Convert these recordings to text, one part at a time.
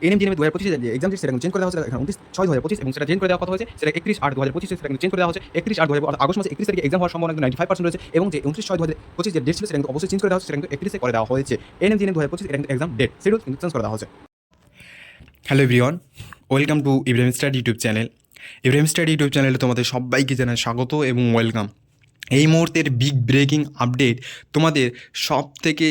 ANM GNM 2025 যে exam সেটা change করে দেওয়া হয়েছে এখানে 29/6/2025 এবং সেটা চেঞ্জ করে দেওয়া কথা হয়েছে সেটা 31/8/2025 সেটা চেঞ্জ করে দেওয়া হচ্ছে 31/8/2025 আগস্ট মাসে 31 তারিখে এক্সাম হওয়ার সম্ভাবনা 95% রয়েছে এবং যে 29/6/2025 যে ডেট ছিল সেটা কিন্তু অবশ্যই চেঞ্জ করে দেওয়া হচ্ছে সেটা কিন্তু 31 করে দেওয়া হয়েছে। এনএমজিএনএম 2025 এটা কিন্তু এক্সাম ডেট শিডিউল কিন্তু চেঞ্জ করে দেওয়া হচ্ছে। Hello everyone, welcome to Ibrahim study YouTube channel. Ibrahim study YouTube চ্যানেলে তোমাদের সবাইকে জানাই স্বাগত এবং ওয়েলকাম। এই মুহূর্তের বিগ ব্রেকিং আপডেট, তোমাদের সব থেকে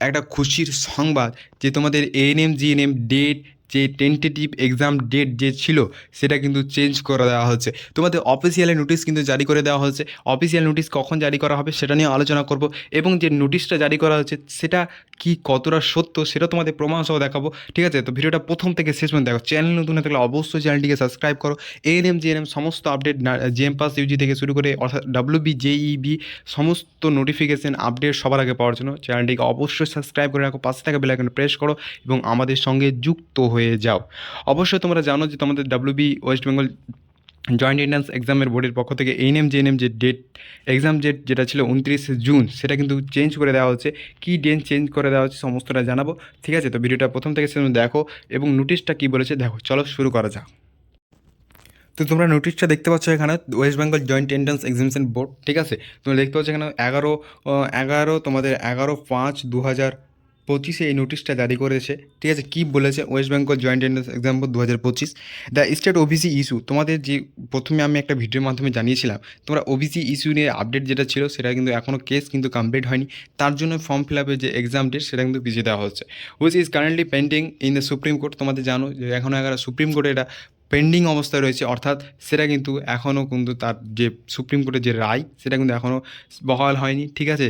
একটা খুশির সংবাদ যে তোমাদের এএনএম জিএনএম ডেট যে টেন্টেটিভ এক্সাম ডেট যে ছিল সেটা কিন্তু চেঞ্জ করে দেওয়া হচ্ছে। তোমাদের অফিসিয়ালি নোটিশ কিন্তু জারি করে দেওয়া হচ্ছে। অফিসিয়াল নোটিশ কখন জারি করা হবে সেটা নিয়ে আলোচনা করব এবং যে নোটিশটা জারি করা হচ্ছে সেটা কি কতটা সত্য সেটা তোমাদের প্রমাণ সহ দেখাবো। ঠিক আছে, তো ভিডিওটা প্রথম থেকে শেষ পর্যন্ত দেখো। চ্যানেল নতুন হয়ে থাকলে অবশ্যই চ্যানেলটিকে সাবস্ক্রাইব করো। এএনএম জিএনএম সমস্ত আপডেট, জেএম পাস ইউজি থেকে শুরু করে অর্থাৎ ডাব্লিউবি জেইবি সমস্ত নোটিফিকেশান আপডেট সবার আগে পাওয়ার জন্য চ্যানেলটিকে অবশ্যই সাবস্ক্রাইব করে রাখো, পাশে থাকা বেল আইকনে প্রেস করো এবং আমাদের সঙ্গে যুক্ত হয়ে যাও। অবশ্যই তোমরা জানো যে তোমাদের WB West Bengal joint entrance এক্সামের বোর্ডের পক্ষ থেকে এএনএম জিএনএম যে ডেট এক্সাম ডেট যেটা ছিল 29 জুন সেটা কিন্তু চেঞ্জ করে দেওয়া হচ্ছে। কী ডেট চেঞ্জ করে দেওয়া হচ্ছে সমস্তটা জানাবো। ঠিক আছে, তো ভিডিওটা প্রথম থেকে শেষ দেখো এবং নোটিশটা কী বলেছে দেখো। চলো শুরু করা যাক। তো তোমরা নোটিশটা দেখতে পাচ্ছ এখানে, West Bengal joint entrance examination board. ঠিক আছে, তোমরা দেখতে পাচ্ছ এখানে 11/5/2025 এই নোটিশটা জারি করেছে। ঠিক আছে, কী বলেছে West Bengal joint entrance exam board 2025 the state OBC issue. তোমাদের যে প্রথমে আমি একটা ভিডিওর মাধ্যমে জানিয়েছিলাম তোমরা ওবিসি ইস্যু নিয়ে আপডেট যেটা ছিল সেটা কিন্তু এখনও কেস কিন্তু কমপ্লিট হয়নি, তার জন্য ফর্ম ফিল আপের যে এক্সাম ডেট সেটা কিন্তু পিছিয়ে দেওয়া হচ্ছে, which is currently pending in the supreme court. তোমাদের জানো যে এখনও সুপ্রিম কোর্টে এটা পেন্ডিং অবস্থায় রয়েছে, অর্থাৎ সেটা কিন্তু এখনও কিন্তু তার যে সুপ্রিম কোর্টের যে রায় সেটা কিন্তু এখনও বহাল হয়নি। ঠিক আছে,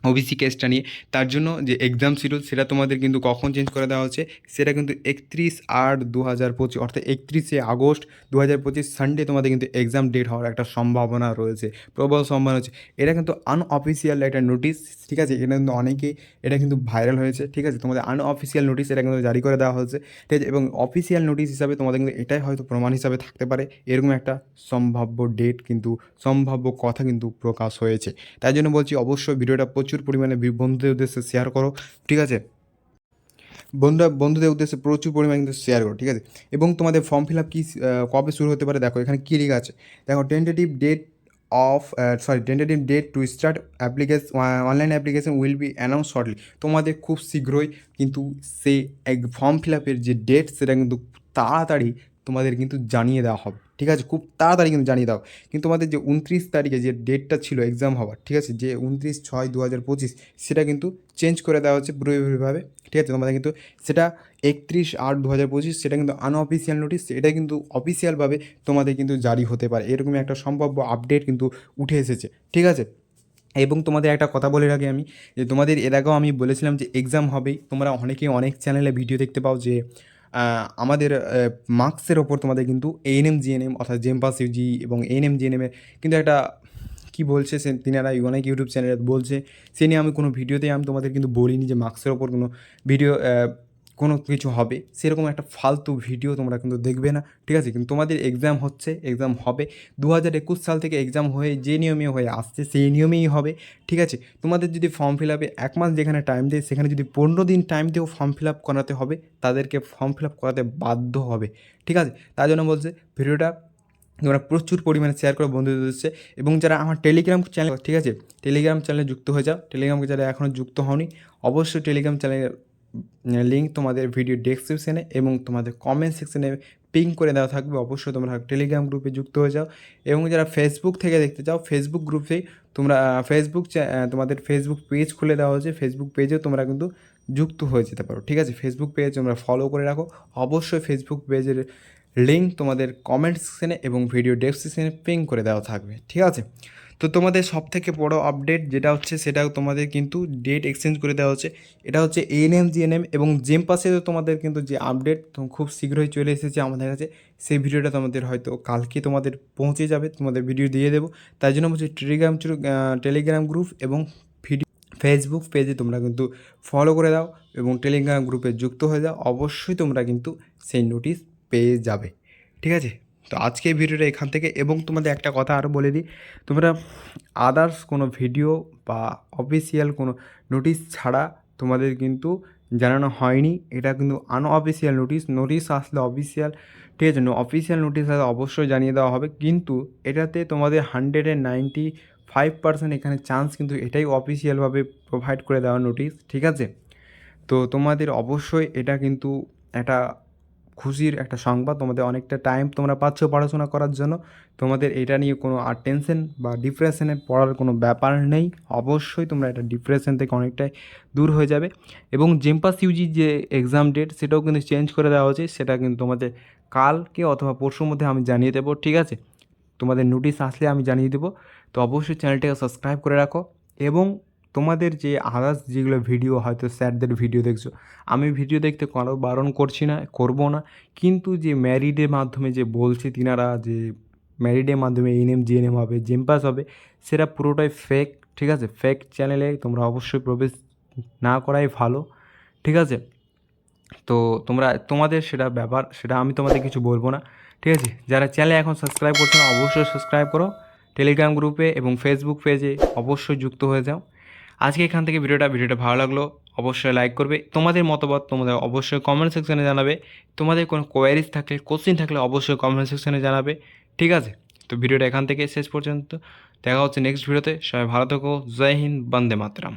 ওবিসি কেসটা নিয়ে। তার জন্য যে এক্সাম শিডিউল সেটা তোমাদের কিন্তু কখন চেঞ্জ করে দেওয়া হচ্ছে সেটা কিন্তু 31/8/2025 অর্থাৎ 31শে আগস্ট 2025 সানডে তোমাদের কিন্তু এক্সাম ডেট হওয়ার একটা সম্ভাবনা রয়েছে, প্রবল সম্ভাবনা হচ্ছে। এটা কিন্তু আনঅফিসিয়াল একটা নোটিশ। ঠিক আছে, এটা কিন্তু অনেকেই এটা কিন্তু ভাইরাল হয়েছে। ঠিক আছে, তোমাদের আনঅফিসিয়াল নোটিশ এটা কিন্তু জারি করে দেওয়া হয়েছে। ঠিক আছে, এবং অফিসিয়াল নোটিশ হিসাবে তোমাদের কিন্তু এটাই হয়তো প্রমাণ হিসাবে থাকতে পারে, এরকম একটা সম্ভাব্য ডেট কিন্তু সম্ভাব্য কথা কিন্তু প্রকাশ হয়েছে। তাই জন্য বলছি অবশ্যই ভিডিওটা প্রচুর পরিমাণে বন্ধুদের উদ্দেশ্যে শেয়ার করো। ঠিক আছে, বন্ধুদের উদ্দেশ্যে প্রচুর পরিমাণে কিন্তু শেয়ার করো। ঠিক আছে, এবং তোমাদের ফর্ম ফিল আপ কী কবে শুরু হতে পারে দেখো এখানে কী লেখা আছে। দেখো tentative date to start application online application will be announce shortly. তোমাদের খুব শীঘ্রই কিন্তু সেই ফর্ম ফিল আপের যে ডেট সেটা কিন্তু তাড়াতাড়ি তোমাদের কিন্তু জানিয়ে দেওয়া হবে। ঠিক আছে, খুব তাড়াতাড়ি কিন্তু জানিয়ে দাও। কিন্তু তোমাদের যে 29 তারিখে যে ডেটটা ছিল এক্সাম হওয়ার, ঠিক আছে, যে 29/6/2025 সেটা কিন্তু চেঞ্জ করে দেওয়া হচ্ছে পুরোপুরিভাবে। ঠিক আছে, তোমাদের কিন্তু সেটা 31/8/2025 সেটা কিন্তু আনঅফিসিয়াল নোটিশ, এটা কিন্তু অফিসিয়ালভাবে তোমাদের কিন্তু জারি হতে পারে, এরকমই একটা সম্ভাব্য আপডেট কিন্তু উঠে এসেছে। ঠিক আছে, এবং তোমাদের একটা কথা বলে রাখি আমি, যে তোমাদের এর আগেও আমি বলেছিলাম যে এক্সাম হবেই। তোমরা অনেকেই অনেক চ্যানেলে ভিডিও দেখতে পাও যে আমাদের মার্কসের ওপর তোমাদের কিন্তু এএনএম জিএনএম অর্থাৎ জেম পাস ইউজি এবং এএনএম জিএনএমের কিন্তু একটা কী বলছে সে তিনারা অনেক ইউটিউব চ্যানেলে বলছে, সে নিয়ে আমি কোনো ভিডিওতে আমি তোমাদের কিন্তু বলিনি যে মার্কসের ওপর কোনো ভিডিও কোনো কিছু হবে, সেরকম একটা ফালতু ভিডিও তোমরা কিন্তু দেখবে না। ঠিক আছে, কিন্তু তোমাদের এক্সাম হচ্ছে, এক্সাম হবে 2021 সাল থেকে এক্সাম হয়ে যে নিয়মে হয়ে আসছে সেই নিয়মেই হবে। ঠিক আছে, তোমাদের যদি ফর্ম ফিল আপে 1 মাস যেখানে টাইম দেয় সেখানে যদি 15 দিন টাইম দিয়েও ফর্ম ফিল আপ করাতে হবে, তাদেরকে ফর্ম ফিল আপ করাতে বাধ্য হবে। ঠিক আছে, তার জন্য বলছে ভিডিওটা তোমরা প্রচুর পরিমাণে শেয়ার করো বন্ধুদের উদ্দেশ্যে। এবং যারা আমার টেলিগ্রাম চ্যানেল, ঠিক আছে, টেলিগ্রাম চ্যানেলে যুক্ত হয়ে যাও। টেলিগ্রাম চ্যানেলে এখনও যুক্ত হওনি, অবশ্যই টেলিগ্রাম চ্যানেলের লিঙ্ক তোমাদের ভিডিও ডেসক্রিপশানে এবং তোমাদের কমেন্ট সেকশানে পিং করে দেওয়া থাকবে। অবশ্যই তোমরা টেলিগ্রাম গ্রুপে যুক্ত হয়ে যাও। এবং যারা ফেসবুক থেকে দেখতে চাও, ফেসবুক গ্রুপেই তোমরা তোমাদের ফেসবুক পেজ খুলে দেওয়া হয়েছে, ফেসবুক পেজেও তোমরা কিন্তু যুক্ত হয়ে যেতে পারো। ঠিক আছে, ফেসবুক পেজ তোমরা ফলো করে রাখো। অবশ্যই ফেসবুক পেজের লিঙ্ক তোমাদের কমেন্ট সেকশানে এবং ভিডিও ডেসক্রিপশানে পিং করে দেওয়া থাকবে। ঠিক আছে, তো তোমাদের সবথেকে বড় আপডেট যেটা হচ্ছে সেটা তোমাদের কিন্তু ডেট এক্সচেঞ্জ করে দেওয়া হচ্ছে। এটা হচ্ছে এএনএম জিএনএম এবং জেম পাসেও তোমাদের কিন্তু যে আপডেট খুব শীঘ্রই চলে এসেছে আমাদের কাছে, সেই ভিডিওটা তোমাদের হয়তো কালকে তোমাদের পৌঁছে যাবে, তোমাদের ভিডিও দিয়ে দেবো। তাই জন্য বলছি টেলিগ্রাম গ্রুপ এবং ফেসবুক পেজে তোমরা কিন্তু ফলো করে দাও এবং টেলিগ্রাম গ্রুপে যুক্ত হয়ে যাও। অবশ্যই তোমরা কিন্তু সেই নোটিশ পেয়ে যাবে। ঠিক আছে, তো আজকে ভিডিওটা এখান থেকে। এবং তোমাদের একটা কথা আরও বলে দিই, তোমরা আদার্স কোনো ভিডিও বা অফিসিয়াল কোনো নোটিশ ছাড়া তোমাদের কিন্তু জানানো হয়নি, এটা কিন্তু আনঅফিসিয়াল নোটিশ। নোটিশ আসলে অফিসিয়াল, ঠিক আছে, অফিসিয়াল নোটিশ আসলে অবশ্যই জানিয়ে দেওয়া হবে, কিন্তু এটাতে তোমাদের 195% এখানে চান্স কিন্তু এটাই অফিসিয়ালভাবে প্রোভাইড করে দেওয়ার নোটিশ, ঠিক আছে। তো তোমাদের অবশ্যই এটা কিন্তু একটা খুশির একটা সংবাদ, তোমাদের অনেকটা টাইম তোমরা পাচ্ছ পড়াশোনা করার জন্য, তোমাদের এটা নিয়ে কোনো আর টেনশন বা ডিপ্রেশনে পড়ার কোনো ব্যাপার নেই। অবশ্যই তোমরা এটা ডিপ্রেশন থেকে অনেকটাই দূর হয়ে যাবে। এবং জেমপাস ইউজির যে এক্সাম ডেট সেটাও কিন্তু চেঞ্জ করে দেওয়া হয়েছে, সেটা কিন্তু তোমাদের কালকে অথবা পরশুর মধ্যে আমি জানিয়ে দেবো, ঠিক আছে। তোমাদের নোটিশ আসলে আমি জানিয়ে দেবো। তো অবশ্যই চ্যানেলটাকে সাবস্ক্রাইব করে রাখো। এবং তোমাদের যে আদার্স যেগুলো ভিডিও, হয়তো স্যারদের ভিডিও দেখছো, আমি ভিডিও দেখতে কোনো বারণ করছি না, করবো না, কিন্তু যে ম্যারিডের মাধ্যমে যে বলছে তিনারা যে ম্যারিডের মাধ্যমে এএনএম জিএনএম হবে, জেমপাস হবে, সেটা পুরোটাই ফেক, ঠিক আছে। ফেক চ্যানেলে তোমরা অবশ্যই প্রবেশ না করাই ভালো, ঠিক আছে। তো তোমাদের সেটা ব্যাপার, সেটা আমি তোমাদের কিছু বলবো না, ঠিক আছে। যারা চ্যানেলে এখন সাবস্ক্রাইব করছো না অবশ্যই সাবস্ক্রাইব করো, টেলিগ্রাম গ্রুপে এবং ফেসবুক পেজে অবশ্যই যুক্ত হয়ে যাও। আজকে এখান থেকে ভিডিওটা ভালো লাগলো অবশ্যই লাইক করবে, তোমাদের মতামত তোমাদের অবশ্যই কমেন্ট সেকশনে জানাবে, তোমাদের কোনো কোয়ারিজ থাকলে কোশ্চিন থাকলে অবশ্যই কমেন্ট সেকশনে জানাবে, ঠিক আছে। তো ভিডিওটা এখান থেকে শেষ পর্যন্ত দেখা হচ্ছে নেক্সট ভিডিওতে, সবাই ভালো থেকো, জয় হিন্দ, বন্দে মাতরম।